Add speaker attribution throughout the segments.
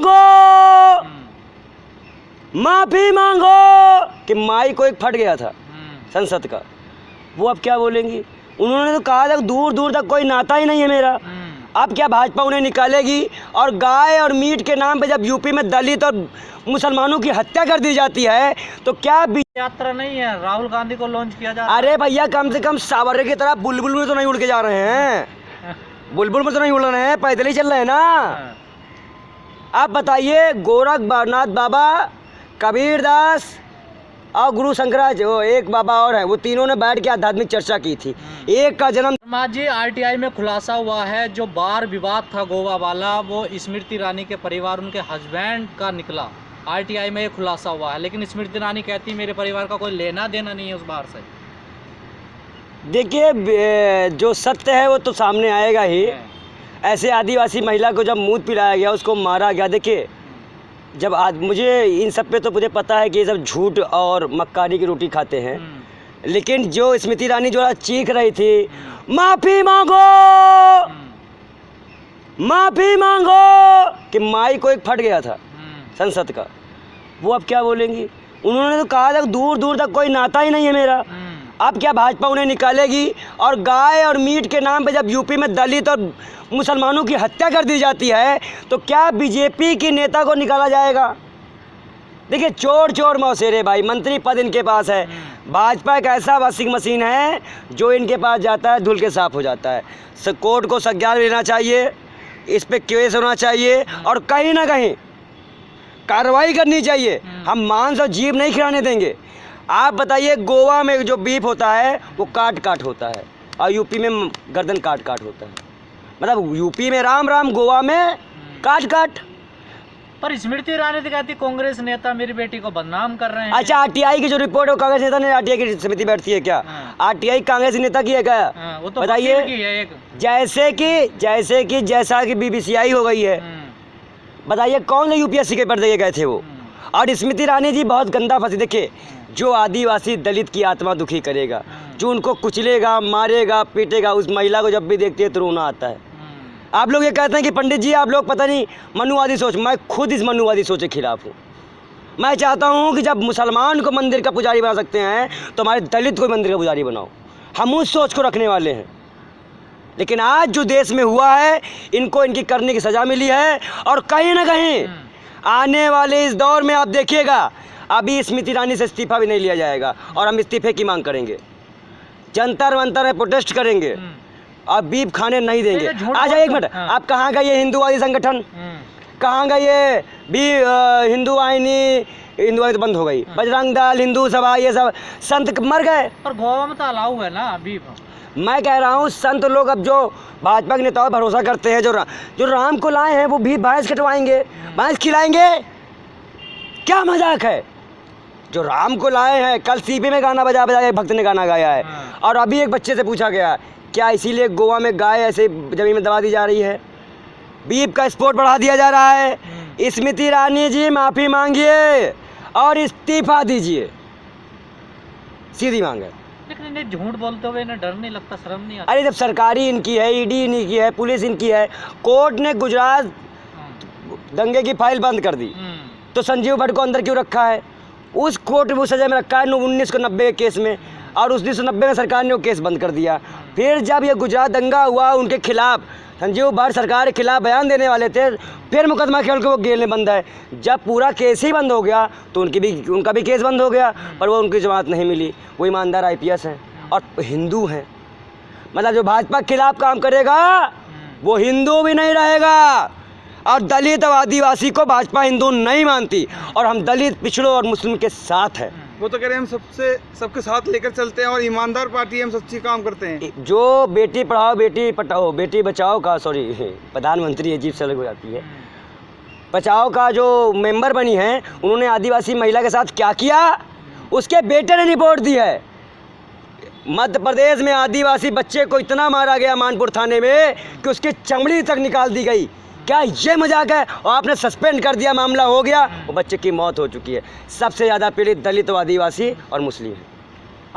Speaker 1: मांगो, माफी मांगो कि माई को एक फट गया था संसद का, वो अब क्या बोलेंगी? उन्होंने तो कहा था दूर दूर तक कोई नाता ही नहीं है मेरा। अब क्या भाजपा उन्हें निकालेगी? और गाय और मीट के नाम पे जब यूपी में दलित और मुसलमानों की हत्या कर दी जाती है तो क्या
Speaker 2: यात्रा नहीं है, राहुल गांधी को लॉन्च किया जा रहा है।
Speaker 1: अरे भैया कम से कम सावरे की तरह बुलबुल में तो नहीं उड़ के जा रहे हैं, बुलबुल में तो नहीं उड़ रहे हैं, पैदल ही चल रहे हैं ना। आप बताइए, गोरखनाथ बाबा, कबीरदास और गुरु शंकराचार्य, वो एक बाबा और है, वो तीनों ने बैठ के आध्यात्मिक चर्चा की थी। एक का जन्म
Speaker 2: जी आरटीआई में खुलासा हुआ है, जो बार विवाद था गोवा वाला, वो स्मृति ईरानी के परिवार, उनके हस्बैंड का निकला। आरटीआई में ये खुलासा हुआ है, लेकिन स्मृति ईरानी कहती मेरे परिवार का कोई लेना देना नहीं है उस बार से।
Speaker 1: देखिए, जो सत्य है वो तो सामने आएगा ही। ऐसे आदिवासी महिला को जब मूत पिलाया गया, उसको मारा गया। देखिए, जब मुझे इन सब पे तो मुझे पता है कि ये सब झूठ और मक्कारी की रोटी खाते हैं, लेकिन जो स्मृति ईरानी जो चीख रही थी, माफी मांगो, माफी मांगो कि माई को एक फट गया था संसद का, वो अब क्या बोलेंगी? उन्होंने तो कहा था दूर दूर तक कोई नाता ही नहीं है मेरा। अब क्या भाजपा उन्हें निकालेगी? और गाय और मीट के नाम पे जब यूपी में दलित और मुसलमानों की हत्या कर दी जाती है तो क्या बीजेपी की नेता को निकाला जाएगा? देखिए, चोर चोर मौसेरे भाई, मंत्री पद इनके पास है। भाजपा एक ऐसा वॉशिंग मशीन है जो इनके पास जाता है धुल के साफ हो जाता है। कोर्ट को संज्ञान लेना चाहिए, इस पे केस होना चाहिए और कहीं ना कहीं कार्रवाई करनी चाहिए। हम मांस और जीभ नहीं खिलाने देंगे। आप बताइए, गोवा में जो बीफ होता है वो काट काट होता है और यूपी में गर्दन काट काट होता है। मतलब यूपी में राम राम, गोवा में काट काट।
Speaker 2: पर स्मृति ईरानी तो कहती कांग्रेस नेता मेरी बेटी को बदनाम कर रहे हैं।
Speaker 1: अच्छा, आरटीआई की जो रिपोर्ट है, कांग्रेस नेता ने आरटीआई की समिति बैठती है क्या? आरटीआई कांग्रेस नेता की है क्या?
Speaker 2: वो तो
Speaker 1: बताइए। जैसे कि जैसा कि बीबीसीआई हो गई है, बताइए कौन से यूपीएससी के पर्दे गए थे वो? और स्मृति ईरानी जी बहुत गंदा फंसी। देखिए, जो आदिवासी दलित की आत्मा दुखी करेगा, जो उनको कुचलेगा, मारेगा, पीटेगा, उस महिला को जब भी देखते हैं तो रोना आता है। आप लोग ये कहते हैं कि पंडित जी आप लोग पता नहीं मनुवादी सोच, मैं खुद इस मनुवादी सोच के खिलाफ हूँ। मैं चाहता हूँ कि जब मुसलमान को मंदिर का पुजारी बना सकते हैं तो हमारे दलित को मंदिर का पुजारी बनाओ। हम उस सोच को रखने वाले हैं। लेकिन आज जो देश में हुआ है, इनको इनकी करने की सज़ा मिली है। और कहीं ना कहीं आने वाले इस दौर में आप देखिएगा, अभी स्मृति ईरानी से इस्तीफा भी नहीं लिया जाएगा और हम इस्तीफे की मांग करेंगे, जंतर मंतर में प्रोटेस्ट करेंगे और बीफ खाने नहीं देंगे। अच्छा एक मिनट, आप कहाँ का ये हिंदूवादी संगठन, कहाँ का ये भी हिंदुवाहिनी तो बंद हो गई, बजरंग दल, हिंदू सभा, ये सब संत मर गए।
Speaker 2: पर गोवा में तो अलाउ है ना बीफ।
Speaker 1: मैं कह रहा हूँ संत लोग अब जो भाजपा के नेताओं पर भरोसा करते हैं, जो राम को लाए हैं वो भी भैंस कटवाएंगे, भैंस खिलाएंगे। क्या मजाक है? जो राम को लाए हैं, कल सीपी में गाना बजा बजा एक भक्त ने गाना गाया है। और अभी एक बच्चे से पूछा गया क्या इसीलिए गोवा में गाय ऐसे जमीन में दबा दी जा रही है, बीफ का एक्सपोर्ट बढ़ा दिया जा रहा है? स्मृति ईरानी जी माफ़ी मांगिए और इस्तीफा दीजिए, सीधी मांग है।
Speaker 2: लेकिन इन्हें झूठ बोलते हुए इन्हें डर नहीं लगता, शर्म नहीं आता?
Speaker 1: अरे जब सरकारी इनकी है, ईडी इन्हीं की है, पुलिस इनकी है, कोर्ट ने गुजरात दंगे की फाइल बंद कर दी तो संजीव भट्ट को अंदर क्यों रखा है? उस कोर्ट में वो सजा में रखा है 1990 के केस में, और 1990 में सरकार ने वो केस बंद कर दिया। फिर जब ये गुजरात दंगा हुआ, उनके खिलाफ संजीव भट्ट सरकार के खिलाफ बयान देने वाले थे, फिर मुकदमा खेल के वो जेल में बंद है। जब पूरा केस ही बंद हो गया तो उनका भी केस बंद हो गया, पर वो उनकी जमानत नहीं मिली। वो ईमानदार IPS हैं और हिंदू हैं। मतलब जो भाजपा के खिलाफ काम करेगा वो हिंदू भी नहीं रहेगा। और दलित और आदिवासी को भाजपा हिंदू नहीं मानती, और हम दलित, पिछड़ों और मुस्लिम के साथ हैं।
Speaker 3: वो तो कह रहे हैं हम सबके साथ लेकर चलते हैं और ईमानदार पार्टी, हम सच्ची काम करते हैं।
Speaker 1: जो बेटी पढ़ाओ बेटी पढ़ाओ बेटी बचाओ का, सॉरी प्रधानमंत्री अजीब से अलग हो जाती है, बचाओ का जो मेंबर बनी है, उन्होंने आदिवासी महिला के साथ क्या किया उसके बेटे ने रिपोर्ट दी है। मध्य प्रदेश में आदिवासी बच्चे को इतना मारा गया मानपुर थाने में कि उसकी चमड़ी तक निकाल दी गई। क्या ये मजाक है? और आपने सस्पेंड कर दिया, मामला हो गया, वो बच्चे की मौत हो चुकी है। सबसे ज़्यादा पीड़ित दलित, आदिवासी और मुस्लिम है।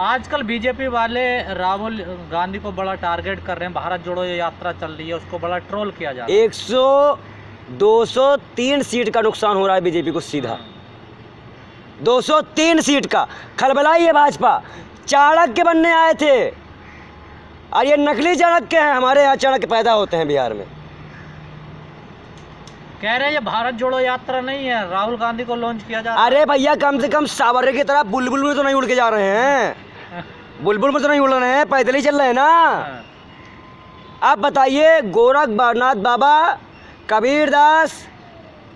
Speaker 2: आजकल बीजेपी वाले राहुल गांधी को बड़ा टारगेट कर रहे हैं। भारत जोड़ो ये यात्रा चल रही है, उसको बड़ा ट्रोल किया जा रहा है।
Speaker 1: 203 सीट का नुकसान हो रहा है बीजेपी को सीधा। 203 सीट का खलबलाई है भाजपा। चाणक्य बनने आए थे और ये नकली चाणक्य हैं। हमारे यहाँ चाणक्य पैदा होते हैं बिहार में।
Speaker 2: कह रहे हैं ये भारत जोड़ो यात्रा नहीं है, राहुल गांधी को लॉन्च किया जा रहा है।
Speaker 1: अरे भैया कम से कम सावरे की तरह बुलबुल में तो नहीं उड़ के जा रहे हैं, बुलबुल में तो नहीं उड़ रहे हैं, पैदल ही चल रहे हैं ना। आप बताइए, गोरखनाथ बाबा, कबीरदास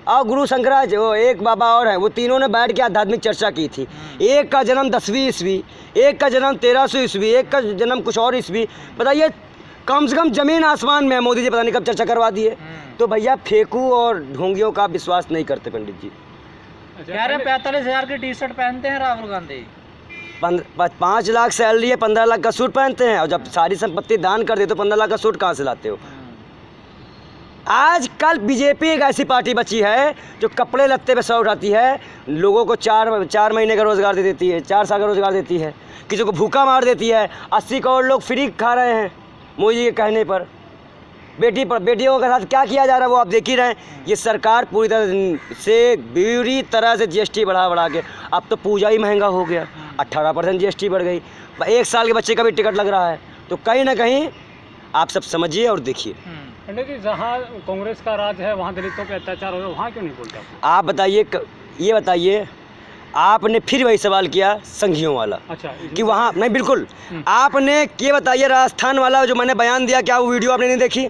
Speaker 1: और गुरु शंकराचार्य, वो एक बाबा और हैं, वो तीनों ने बैठ के आध्यात्मिक चर्चा की थी। एक का जन्म 10वीं ईस्वी, एक का जन्म 1300 ईस्वी, एक का जन्म कुछ और ईस्वी। बताइए, कम से कम जमीन आसमान में मोदी जी पता नहीं कब चर्चा करवा दिए। तो भैया फेंकू और ढोंगियों का विश्वास नहीं करते पंडित जी।
Speaker 2: कह रहे हैं 45,000 की टी शर्ट पहनते हैं राहुल गांधी।
Speaker 1: 5 लाख सैलरी है, 15 लाख का सूट पहनते हैं, और जब सारी संपत्ति दान कर दे तो 15 लाख का सूट कहाँ से लाते हो? आजकल बीजेपी एक ऐसी पार्टी बची है जो कपड़े लत्ते पे सौ उठाती है, लोगों को 4 महीने का रोज़गार दे देती है, 4 साल का रोज़गार देती है, किसी को भूखा मार देती है। 80 करोड़ लोग फ्री खा रहे हैं मोदी जी के कहने पर। बेटियों के साथ क्या किया जा रहा है वो आप देख ही रहे हैं। ये सरकार पूरी तरह से जीएसटी बढ़ा के, अब तो पूजा ही महंगा हो गया। 18% जीएसटी बढ़ गई। 1 साल के बच्चे का भी टिकट लग रहा है। तो कहीं ना कहीं आप सब समझिए और देखिए।
Speaker 4: पंडित जी, जहाँ कांग्रेस का राज है वहाँ दलितों पे अत्याचार हो रहा है, वहाँ क्यों नहीं बोलता?
Speaker 1: आप बताइए, ये बताइए, आपने फिर वही सवाल किया संघियों वाला।
Speaker 4: अच्छा,
Speaker 1: कि वहाँ नहीं, बिल्कुल आपने ये बताइए, राजस्थान वाला जो मैंने बयान दिया, क्या वो वीडियो आपने नहीं देखी?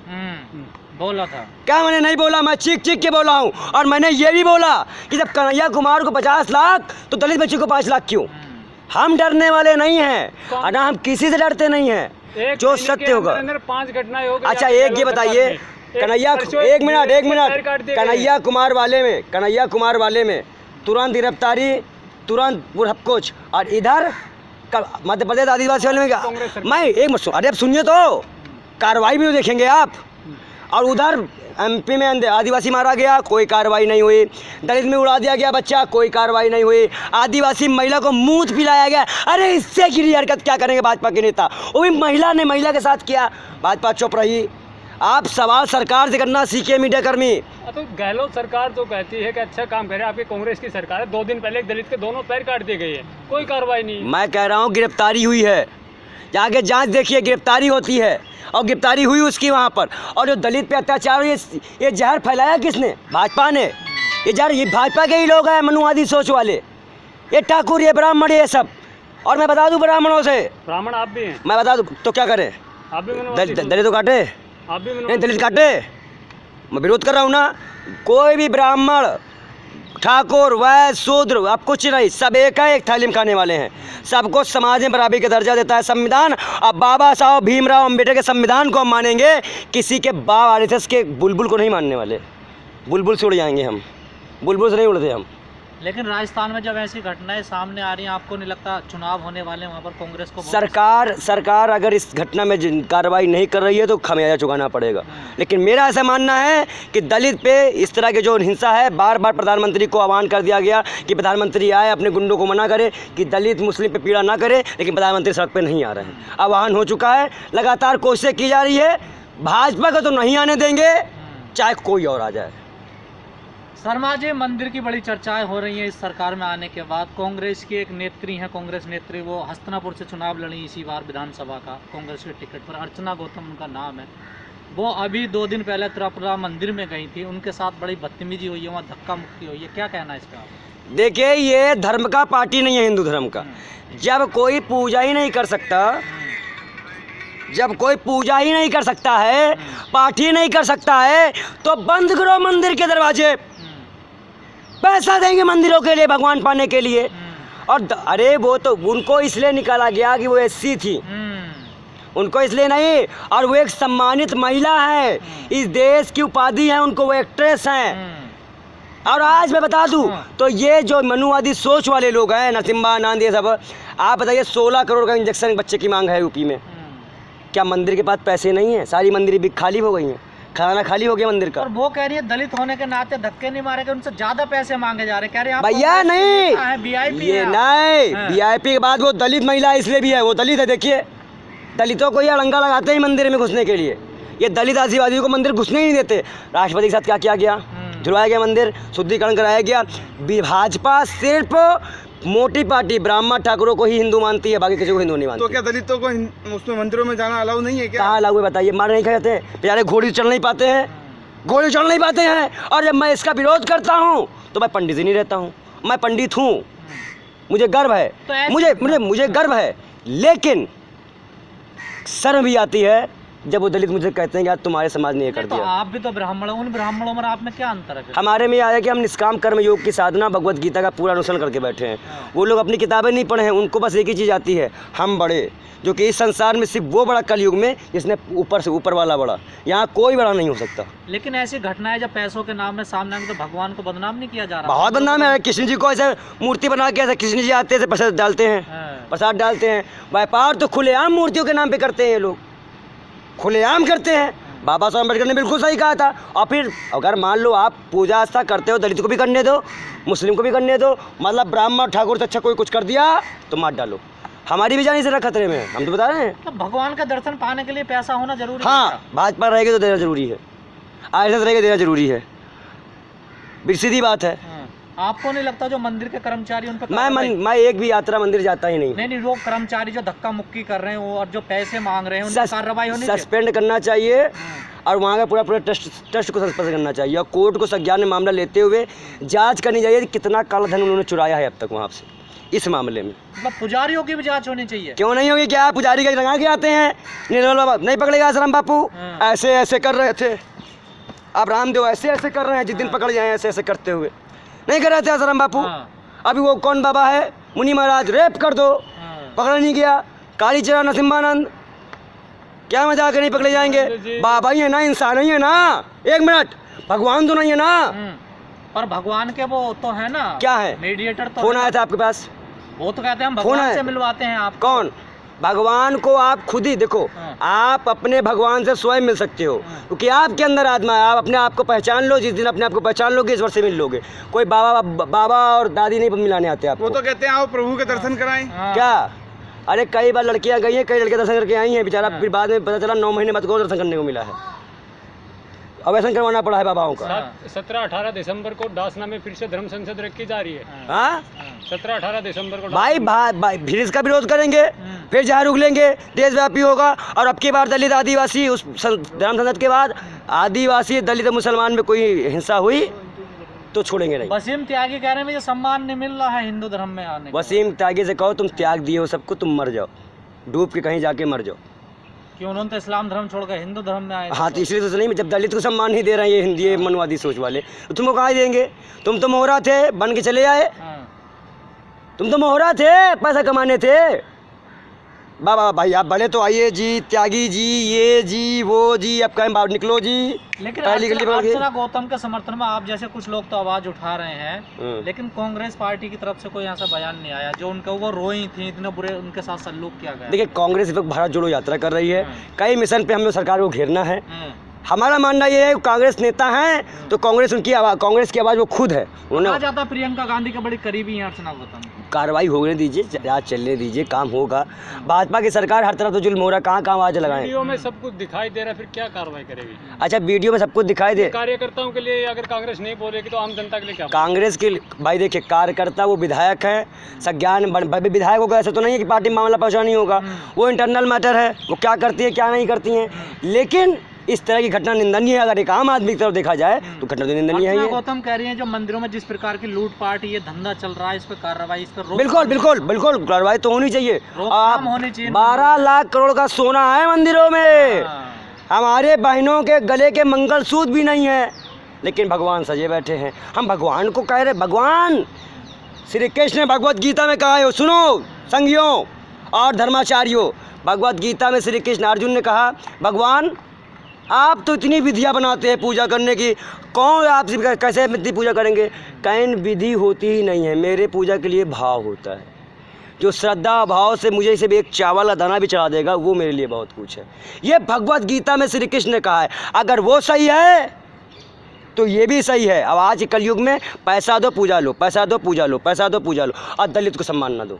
Speaker 2: बोला था
Speaker 1: क्या मैंने नहीं बोला? मैं चीख के बोला हूँ। और मैंने ये भी बोला कि जब कन्हैया कुमार को 50 लाख तो दलित बच्चे को 5 लाख क्यों? हम डरने वाले नहीं हैं और ना हम किसी से डरते नहीं हैं। जो सत्य होगा।
Speaker 4: 5 घटनाएं हो गई।
Speaker 1: अच्छा, एक ये बताइए, कन्हैया, एक मिनट, कन्हैया कुमार वाले में तुरंत गिरफ्तारी, तुरंत पुरहकोच, और इधर मध्य प्रदेश आदिवासी वाले में क्या? मैं एक मिनट, अरे अब सुनिए तो, कार्रवाई भी देखेंगे आप। और उधर एमपी में आदिवासी मारा गया, कोई कार्रवाई नहीं हुई। दलित में उड़ा दिया गया बच्चा, कोई कार्रवाई नहीं हुई। आदिवासी महिला को मूत पिलाया गया। अरे इससे गिरी हरकत क्या करेंगे भाजपा के नेता? वो भी महिला ने महिला के साथ किया, भाजपा चुप रही। आप सवाल सरकार से करना सीखे, मीडिया कर्मी।
Speaker 4: तो गहलोत सरकार तो कहती है कि अच्छा काम करे, आपकी कांग्रेस की सरकार है। 2 दिन पहले एक दलित के दोनों पैर काट दिए गए हैं, कोई कार्रवाई नहीं।
Speaker 1: मैं कह रहा हूँ गिरफ्तारी हुई है, जाके जांच देखिए, गिरफ्तारी होती है और गिरफ्तारी हुई उसकी वहाँ पर। और जो दलित पे अत्याचार, ये जहर फैलाया किसने? भाजपा ने। ये जहर ये भाजपा के ही लोग हैं, मनुवादी सोच वाले, ये ठाकुर, ये ब्राह्मण, ये सब। और मैं बता दूं ब्राह्मणों से,
Speaker 4: ब्राह्मण आप भी हैं,
Speaker 1: मैं बता दूं तो क्या करें?
Speaker 4: आप भी
Speaker 1: दलित तो काटे,
Speaker 4: आप भी
Speaker 1: नहीं दलित काटे। मैं विरोध कर रहा हूँ ना। कोई भी ब्राह्मण, ठाकुर, वैश्य, शूद्र, अब कुछ नहीं, सब एक है, एक थाली में खाने वाले हैं। सबको समाज में बराबरी का दर्जा देता है संविधान। अब बाबा साहब भीमराव अम्बेडकर के संविधान को हम मानेंगे, किसी के बाप आरएसएस के बुलबुल को नहीं मानने वाले। बुलबुल से उड़ जाएंगे हम, बुलबुल से नहीं उड़ते हम।
Speaker 2: लेकिन राजस्थान में जब ऐसी घटनाएं सामने आ रही हैं, आपको नहीं लगता चुनाव होने वाले वहाँ पर कांग्रेस को
Speaker 1: सरकार अगर इस घटना में कार्रवाई नहीं कर रही है तो खमियाजा चुकाना पड़ेगा। लेकिन मेरा ऐसा मानना है कि दलित पे इस तरह की जो हिंसा है, बार बार प्रधानमंत्री को आह्वान कर दिया गया कि प्रधानमंत्री आए, अपने गुंडों को मना करे कि दलित मुस्लिम पे पीड़ा ना करे, लेकिन प्रधानमंत्री सड़क पर नहीं आ रहे हैं। आह्वान हो चुका है, लगातार कोशिशें की जा रही है। भाजपा को तो नहीं आने देंगे, चाहे कोई और आ जाए।
Speaker 2: शर्मा जी, मंदिर की बड़ी चर्चाएं हो रही हैं इस सरकार में आने के बाद। कांग्रेस की एक नेत्री हैं, कांग्रेस नेत्री, वो हस्तिनापुर से चुनाव लड़ी इसी बार विधानसभा का कांग्रेस के टिकट पर, अर्चना गौतम उनका नाम है। वो अभी 2 दिन पहले त्रिपुरा मंदिर में गई थी, उनके साथ बड़ी बदतमीजी हुई है, वहाँ धक्का मुक्की हुई है, क्या कहना है इसका?
Speaker 1: देखिए, ये धर्म का पार्टी नहीं है, हिंदू धर्म का। जब कोई पूजा ही नहीं कर सकता, जब कोई पूजा ही नहीं कर सकता है, पाठ ही नहीं कर सकता है, तो बंद करो मंदिर के दरवाजे। पैसा देंगे मंदिरों के लिए, भगवान पाने के लिए। और अरे वो तो उनको इसलिए निकाला गया कि वो एससी थी, उनको इसलिए नहीं। और वो एक सम्मानित महिला है, इस देश की उपाधि है उनको, वो एक्ट्रेस हैं। और आज मैं बता दूं तो ये जो मनुवादी सोच वाले लोग हैं, नरसिम्हा आनंद, ये सब, आप बताइए 16 करोड़ का इंजेक्शन बच्चे की मांग है यूपी में। क्या मंदिर के पास पैसे नहीं है? सारी मंदिर भी खाली हो गई हैं, खाना खाली हो गया मंदिर का।
Speaker 2: और वो कह रही है दलित होने के नाते धक्के नहीं मारे, उनसे ज्यादा पैसे मांगे जा रहे हैं। कह रहे हैं
Speaker 1: भैया नहीं,
Speaker 2: VIP
Speaker 1: ये नहीं, VIP के बाद वो दलित महिला इसलिए भी है, वो दलित है। देखिए, दलितों को ये अड़ंगा लगाते हैं मंदिर में घुसने के लिए ये दलित आदिवासियों को मंदिर घुसने ही नहीं देते। राष्ट्रपति के साथ क्या किया गया, जुड़वाया गया मंदिर, शुद्धिकरण कराया गया। भाजपा सिर्फ मोटी पार्टी ब्राह्मण ठाकुरों को ही हिंदू मानती है, बाकी किसी को हिंदू नहीं मानती।
Speaker 3: तो क्या दलितों को उसमें मंदिरों में जाना अलाउ नहीं है क्या?
Speaker 1: कहाँ अलाउ है बताइए? मार नहीं खाते हैं बेचारे, घोड़ी चल नहीं पाते हैं, घोड़ी चल नहीं पाते हैं। और जब मैं इसका विरोध करता हूँ तो मैं पंडित ही नहीं रहता हूँ, मैं पंडित हूँ, मुझे गर्व है,
Speaker 2: तो
Speaker 1: मुझे मुझे मुझे गर्व है। लेकिन शर्म भी आती है जब वो दलित मुझे कहते हैं कि यार तुम्हारे समाज ने ये कर
Speaker 2: तो
Speaker 1: दिया।
Speaker 2: आप भी तो ब्राह्मण हो, उन ब्राह्मणों में आप में क्या अंतर है?
Speaker 1: हमारे में आया कि हम निष्काम कर्म योग की साधना भगवत गीता का पूरा अनुसरण करके बैठे हैं। वो लोग अपनी किताबें नहीं पढ़े हैं, उनको बस एक ही चीज़ आती है, हम बड़े, जो कि इस संसार में सिर्फ वो बड़ा कलयुग में जिसने ऊपर से ऊपर वाला बड़ा, यहाँ कोई बड़ा नहीं हो सकता।
Speaker 2: लेकिन ऐसी घटनाएं जब पैसों के नाम में सामने आएंगी तो भगवान को बदनाम नहीं किया जा रहा?
Speaker 1: बहुत बदनाम है। कृष्ण जी को ऐसे मूर्ति बना के ऐसे कृष्ण जी आते हैं, प्रसाद डालते हैं, प्रसाद डालते हैं। व्यापार तो खुलेआम मूर्तियों के नाम पे करते हैं ये लोग, खुलेआम करते हैं। बाबा साहब अम्बेडकर ने बिल्कुल सही कहा था। और फिर अगर मान लो आप पूजा आस्था करते हो, दलित को भी करने दो, मुस्लिम को भी करने दो, मतलब ब्राह्मण ठाकुर से अच्छा कोई कुछ कर दिया तो मार डालो। हमारी भी जान इसे खतरे में है, हम तो बता रहे हैं।
Speaker 2: तो भगवान का दर्शन पाने के लिए पैसा होना जरूरी है?
Speaker 1: हाँ, भाजपा रहेगी तो देना जरूरी है, आरएसएस रहेगी देना जरूरी है, सीधी बात है।
Speaker 2: आपको नहीं लगता जो मंदिर के कर्मचारी उन पर
Speaker 1: मैं एक भी यात्रा मंदिर जाता ही नहीं।
Speaker 2: नहीं, वो कर्मचारी जो धक्का मुक्की कर रहे हैं वो और जो पैसे मांग रहे हैं उन पर कार्रवाई होनी चाहिए?
Speaker 1: सस्पेंड करना चाहिए और वहाँ का पूरा ट्रस्ट को सस्पेंड करना चाहिए और कोर्ट को संज्ञान में मामला लेते हुए जांच करनी चाहिए कि कितना काला धन उन्होंने चुराया है अब तक वहाँ से इस मामले में।
Speaker 2: मतलब पुजारियों की भी जांच होनी चाहिए?
Speaker 1: क्यों नहीं होगी? क्या पुजारी का लगा के आते हैं, निर्मल बाबा नहीं पकड़ेगा आश्रम बापू, ऐसे ऐसे कर रहे थे, अब रामदेव ऐसे ऐसे कर रहे हैं, जिस दिन पकड़ जाए ऐसे ऐसे करते हुए नहीं कर रहे थे आश्रम बापू। अभी वो कौन बाबा है, मुनि महाराज, रेप कर दो, पकड़ा नहीं गया। कालीचरण नरसिम्हानंद, क्या मजाक है, नहीं पकड़े जाएंगे? बाबा ही है ना, इंसान ही है ना, एक मिनट, भगवान तो नहीं है ना।
Speaker 2: पर भगवान के वो तो है ना,
Speaker 1: क्या है,
Speaker 2: मीडिएटर तो
Speaker 1: फोन आया था आपके पास?
Speaker 2: वो तो कहते हैं हम भगवान से मिलवाते हैं। आप
Speaker 1: कौन? भगवान को आप खुद ही देखो, आप अपने भगवान से स्वयं मिल सकते हो, क्योंकि आपके अंदर आत्मा है। आप अपने आप को पहचान लो, जिस दिन अपने आप को पहचान लोगे ईश्वर से मिल लोगे। कोई बाबा और दादी नहीं मिलाने आते आपको।
Speaker 3: वो तो कहते हैं आओ प्रभु के दर्शन कराएं।
Speaker 1: क्या? अरे कई बार लड़कियां गई हैं, कई लड़के दर्शन करके आई हैं, बेचारा फिर बाद में पता चला 9 महीने बाद को दर्शन करने को मिला है। अवैसन करवाना पड़ा है बाबाओं का।
Speaker 4: 17-18 दिसंबर को डासना में फिर से धर्म संसद रखी जा रही है।
Speaker 1: हाँ,
Speaker 4: 17-18 दिसंबर को
Speaker 1: भाई फिर इसका विरोध करेंगे, फिर जहाँ रुक लेंगे, देशव्यापी होगा। और अब की बार दलित आदिवासी उस धर्म संसद के बाद आदिवासी दलित मुसलमान में कोई हिंसा हुई तो छोड़ेंगे नहीं।
Speaker 2: वसीम त्यागी कह रहे हैं मुझे सम्मान नहीं मिल रहा है हिंदू धर्म में आने।
Speaker 1: वसीम त्यागी से कहो तुम त्याग दिए हो सबको, तुम मर जाओ, डूब के कहीं जाके मर जाओ।
Speaker 2: क्यों? उन्होंने तो इस्लाम धर्म छोड़कर हिंदू धर्म में आए।
Speaker 1: हाँ, तो इसलिए तो नहीं, जब दलित को सम्मान नहीं दे रहे हैं ये हिंदी मनवादी सोच वाले, तो तुमको कहाँ देंगे? तुम तो मोहरा थे, बन के चले आए। तुम तो मोहरा थे, पैसा कमाने थे। बाबा भाई आप बड़े तो आइए जी, त्यागी जी, ये जी, वो जी, अब कहीं बाहर निकलो जी।
Speaker 2: लेकिन
Speaker 1: पहली गली
Speaker 2: अर्चना गौतम के समर्थन में आप जैसे कुछ लोग तो आवाज उठा रहे हैं, लेकिन कांग्रेस पार्टी की तरफ से कोई ऐसा बयान नहीं आया जो उनका वो रोई थी, इतने बुरे उनके साथ सल्लूक किया गया।
Speaker 1: देखिए, कांग्रेस इस वक्त भारत जोड़ो यात्रा कर रही है, कई मिशन पे हम लोग सरकार को घेरना है। हमारा मानना ये है कांग्रेस नेता हैं तो कांग्रेस उनकी आवाज़, कांग्रेस की आवाज़ वो खुद है। उन्होंने
Speaker 2: जाता प्रियंका गांधी के बड़ी करीबी हैं अर्चना गौतम।
Speaker 1: कार्रवाई होने दीजिए, आज चलने दीजिए, काम होगा। भाजपा की सरकार हर तरफ तो जुल्म हो रहा है, कहाँ कहाँ आवाज लगाएं।
Speaker 4: वीडियो में सब कुछ दिखाई दे रहा है, फिर क्या कार्रवाई करेगी?
Speaker 1: अच्छा, वीडियो में सब कुछ दिखाई दे,
Speaker 4: कार्यकर्ताओं के लिए अगर कांग्रेस नहीं बोलेगी तो आम जनता के लिए क्या?
Speaker 1: कांग्रेस के भाई देखिए, कार्यकर्ता वो विधायक है, संज्ञान विधायक होगा, ऐसा तो नहीं है कि पार्टी मामला पहुँचा नहीं होगा, वो इंटरनल मैटर है, वो क्या करती है क्या नहीं करती हैं। लेकिन इस तरह की घटना निंदनीय है। अगर एक आम आदमी की तरफ देखा जाए तो घटना तो निंदनीय है।
Speaker 2: गौतम कह रही हैं जो मंदिरों में जिस प्रकार की लूटपाट ये धंधा चल रहा है, इस पर कार्रवाई, इस पर
Speaker 1: बिल्कुल बिल्कुल बिल्कुल कार्रवाई तो होनी चाहिए।
Speaker 2: रोकथाम होनी चाहिए।
Speaker 1: 12 लाख करोड़ का सोना है मंदिरों में, हमारे बहनों के गले के मंगलसूत्र भी नहीं है, लेकिन भगवान सजे बैठे हैं। हम भगवान को कह रहे, भगवान श्री कृष्ण ने भगवत गीता में कहा है, सुनो संगियों और धर्माचार्यों, भगवत गीता में श्री कृष्ण अर्जुन ने कहा, भगवान आप तो इतनी विधियाँ बनाते हैं पूजा करने की, कौन आपसे कैसे इतनी पूजा करेंगे? कहीं विधि होती ही नहीं है, मेरे पूजा के लिए भाव होता है। जो श्रद्धा भाव से मुझे सिर्फ एक चावल का दाना भी चढ़ा देगा वो मेरे लिए बहुत कुछ है। ये भगवत गीता में श्री कृष्ण ने कहा है। अगर वो सही है तो ये भी सही है। अब आज के कलयुग में पैसा दो पूजा लो, पैसा दो पूजा लो, पैसा दो पूजा लो, और दलित को सम्मान ना दो।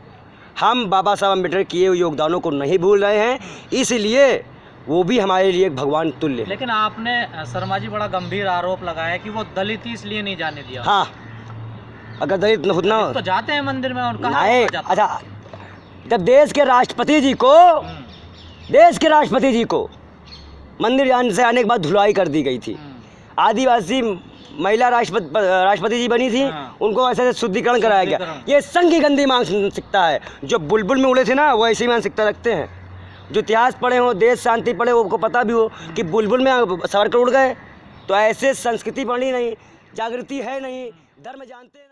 Speaker 1: हम बाबा साहब अम्बेडकर किए हुए योगदानों को नहीं भूल रहे हैं, इसलिए वो भी हमारे लिए एक भगवान तुल्य है।
Speaker 2: लेकिन आपने शर्मा जी बड़ा गंभीर आरोप लगाया कि वो दलित ही इसलिए नहीं जाने दिया।
Speaker 1: हाँ, अगर दलित न होना
Speaker 2: तो जाते हैं मंदिर में, उनका
Speaker 1: नहीं। अच्छा, जब देश के राष्ट्रपति जी को मंदिर जाने से आने के बाद धुलाई कर दी गई थी, आदिवासी महिला राष्ट्रपति जी बनी थी,
Speaker 2: हाँ।
Speaker 1: उनको ऐसे शुद्धिकरण कराया गया।
Speaker 2: शुद्धिकरण।
Speaker 1: ये संघ की गंदी मानसिकता है। जो बुलबुल में उड़े थे ना, वो ऐसी मानसिकता रखते हैं। जो इतिहास पढ़े हो, देश शांति पढ़े हो, उनको पता भी हो कि बुलबुल में सावरकर उड़ गए। तो ऐसे संस्कृति पढ़ी नहीं, जागृति है नहीं, धर्म जानते नहीं।